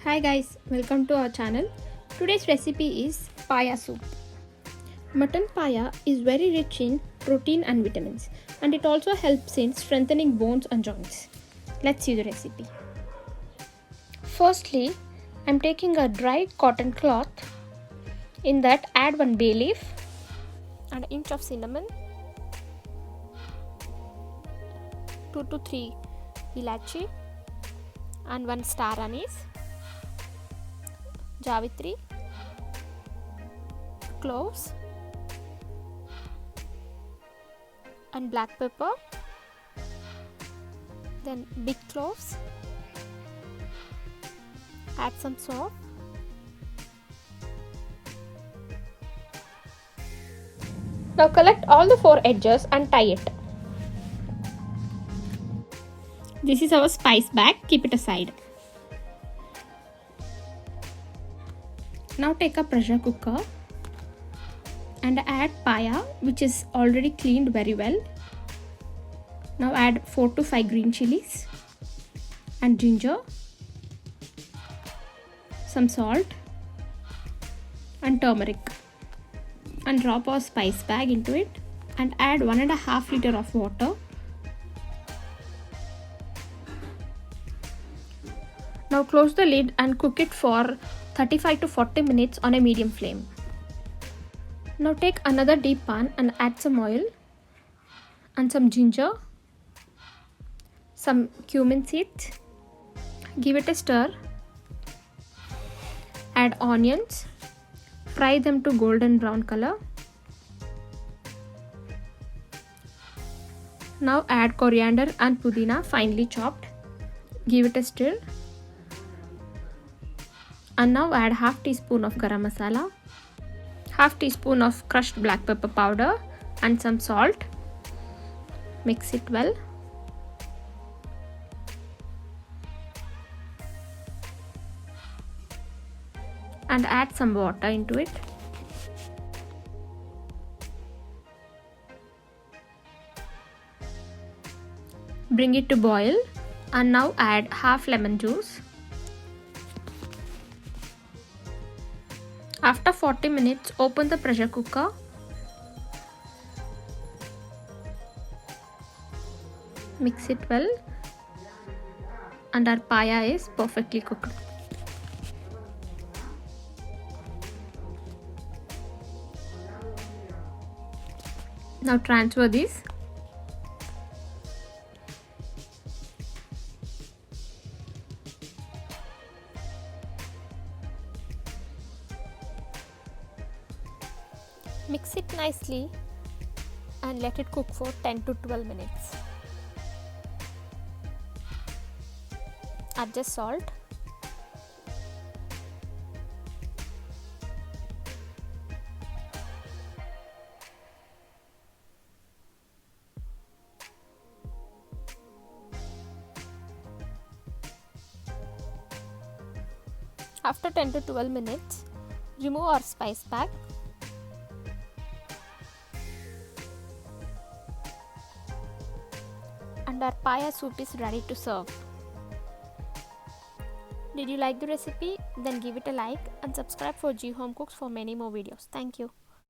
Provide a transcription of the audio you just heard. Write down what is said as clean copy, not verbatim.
Hi guys, welcome to our channel. Today's recipe is paya soup. Mutton paya is very rich in protein and vitamins, and it also helps in strengthening bones and joints. Let's see the recipe. Firstly, I'm taking a dry cotton cloth. In that add 1 bay leaf and an inch of cinnamon, 2 to 3 ilachi and 1 star anise, javitri, cloves and black pepper, then big cloves, add some salt, now collect all the 4 edges and tie it. This is our spice bag, keep it aside. Now take a pressure cooker and add paya, which is already cleaned very well. Now add 4 to 5 green chilies and ginger, some salt and turmeric, and drop our spice bag into it and add 1.5 liters of water. Now close the lid and cook it for 35 to 40 minutes on a medium flame. Now take another deep pan and add some oil and some ginger, some cumin seeds. Give it a stir. Add onions. Fry them to golden brown color. Now add coriander and pudina finely chopped. Give it a stir. And now add half teaspoon of garam masala, half teaspoon of crushed black pepper powder and some salt. Mix it well. And add some water into it. Bring it to boil and now add half lemon juice. After 40 minutes, open the pressure cooker. Mix it well and our paya is perfectly cooked. Now transfer this. Mix it nicely and let it cook for 10 to 12 minutes. Adjust salt. After 10 to 12 minutes, remove our spice pack. And our paya soup is ready to serve. Did you like the recipe? Then give it a like and subscribe for G Home Cooks for many more videos. Thank you.